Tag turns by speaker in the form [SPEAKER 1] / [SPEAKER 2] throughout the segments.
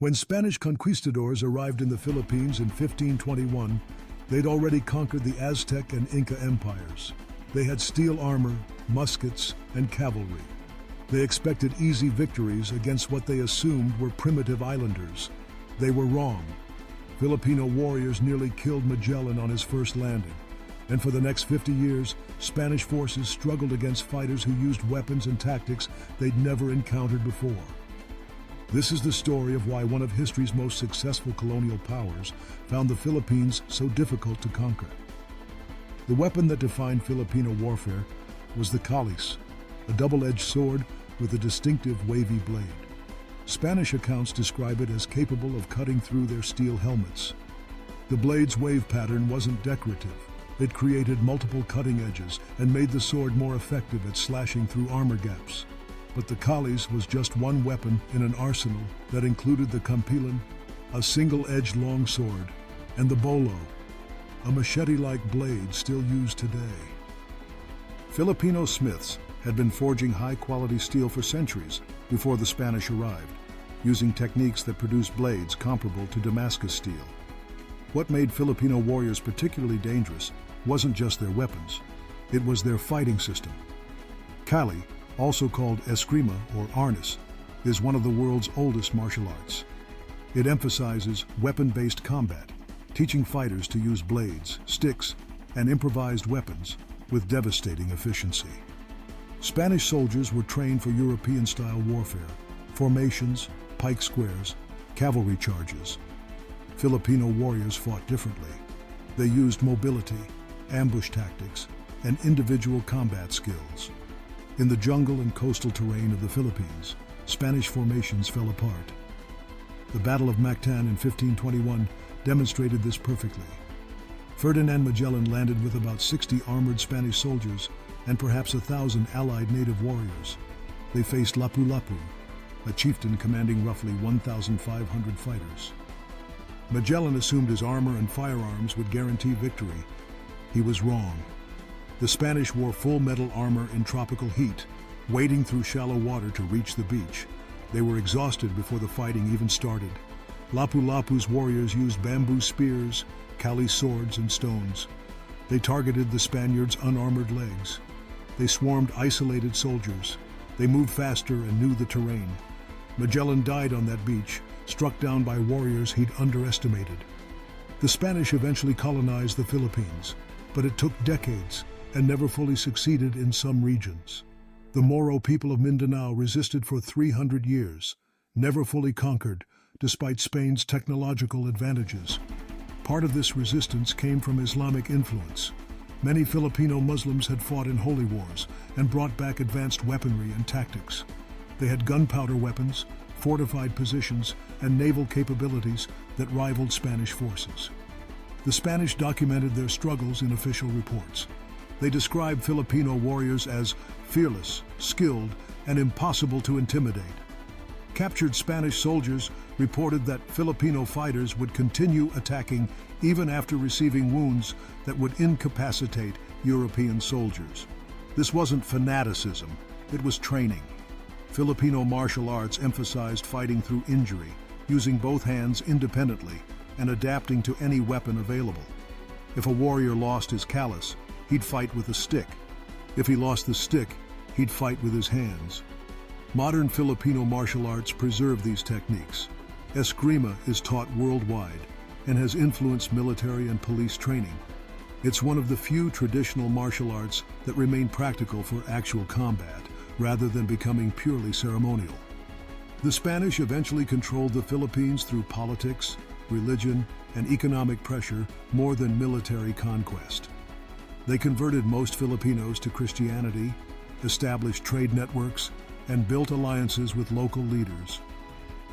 [SPEAKER 1] When Spanish conquistadors arrived in the Philippines in 1521, they'd already conquered the Aztec and Inca empires. They had steel armor, muskets, and cavalry. They expected easy victories against what they assumed were primitive islanders. They were wrong. Filipino warriors nearly killed Magellan on his first landing, and for the next 50 years, Spanish forces struggled against fighters who used weapons and tactics they'd never encountered before. This is the story of why one of history's most successful colonial powers found the Philippines so difficult to conquer. The weapon that defined Filipino warfare was the kalis, a double-edged sword with a distinctive wavy blade. Spanish accounts describe it as capable of cutting through their steel helmets. The blade's wave pattern wasn't decorative. It created multiple cutting edges and made the sword more effective at slashing through armor gaps. But the kalis was just one weapon in an arsenal that included the kampilan, a single-edged longsword, and the bolo, a machete-like blade still used today. Filipino smiths had been forging high-quality steel for centuries before the Spanish arrived, using techniques that produced blades comparable to Damascus steel. What made Filipino warriors particularly dangerous wasn't just their weapons, it was their fighting system. Kali, also called Eskrima or Arnis, is one of the world's oldest martial arts. It emphasizes weapon-based combat, teaching fighters to use blades, sticks, and improvised weapons with devastating efficiency. Spanish soldiers were trained for European-style warfare, formations, pike squares, cavalry charges. Filipino warriors fought differently. They used mobility, ambush tactics, and individual combat skills. In the jungle and coastal terrain of the Philippines, Spanish formations fell apart. The Battle of Mactan in 1521 demonstrated this perfectly. Ferdinand Magellan landed with about 60 armored Spanish soldiers and perhaps 1,000 allied native warriors. They faced Lapu-Lapu, a chieftain commanding roughly 1,500 fighters. Magellan assumed his armor and firearms would guarantee victory. He was wrong. The Spanish wore full metal armor in tropical heat, wading through shallow water to reach the beach. They were exhausted before the fighting even started. Lapu-Lapu's warriors used bamboo spears, kali swords, and stones. They targeted the Spaniards' unarmored legs. They swarmed isolated soldiers. They moved faster and knew the terrain. Magellan died on that beach, struck down by warriors he'd underestimated. The Spanish eventually colonized the Philippines, but it took decades and never fully succeeded in some regions. The Moro people of Mindanao resisted for 300 years, never fully conquered, despite Spain's technological advantages. Part of this resistance came from Islamic influence. Many Filipino Muslims had fought in holy wars and brought back advanced weaponry and tactics. They had gunpowder weapons, fortified positions, and naval capabilities that rivaled Spanish forces. The Spanish documented their struggles in official reports. They described Filipino warriors as fearless, skilled, and impossible to intimidate. Captured Spanish soldiers reported that Filipino fighters would continue attacking even after receiving wounds that would incapacitate European soldiers. This wasn't fanaticism, it was training. Filipino martial arts emphasized fighting through injury, using both hands independently and adapting to any weapon available. If a warrior lost his callus, he'd fight with a stick. If he lost the stick, he'd fight with his hands. Modern Filipino martial arts preserve these techniques. Eskrima is taught worldwide and has influenced military and police training. It's one of the few traditional martial arts that remain practical for actual combat, rather than becoming purely ceremonial. The Spanish eventually controlled the Philippines through politics, religion, and economic pressure more than military conquest. They converted most Filipinos to Christianity, established trade networks, and built alliances with local leaders.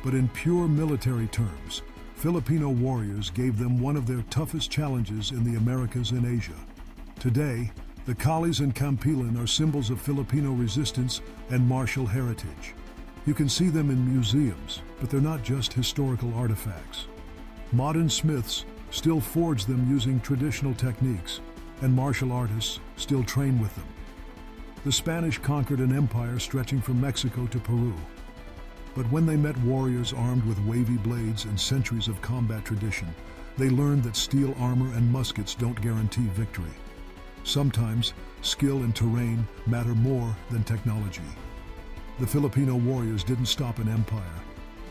[SPEAKER 1] But in pure military terms, Filipino warriors gave them one of their toughest challenges in the Americas and Asia. Today, the kalis and kampilan are symbols of Filipino resistance and martial heritage. You can see them in museums, but they're not just historical artifacts. Modern smiths still forge them using traditional techniques, and martial artists still train with them. The Spanish conquered an empire stretching from Mexico to Peru. But when they met warriors armed with wavy blades and centuries of combat tradition, they learned that steel armor and muskets don't guarantee victory. Sometimes, skill and terrain matter more than technology. The Filipino warriors didn't stop an empire,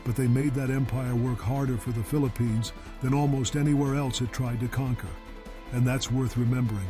[SPEAKER 1] but they made that empire work harder for the Philippines than almost anywhere else it tried to conquer. And that's worth remembering.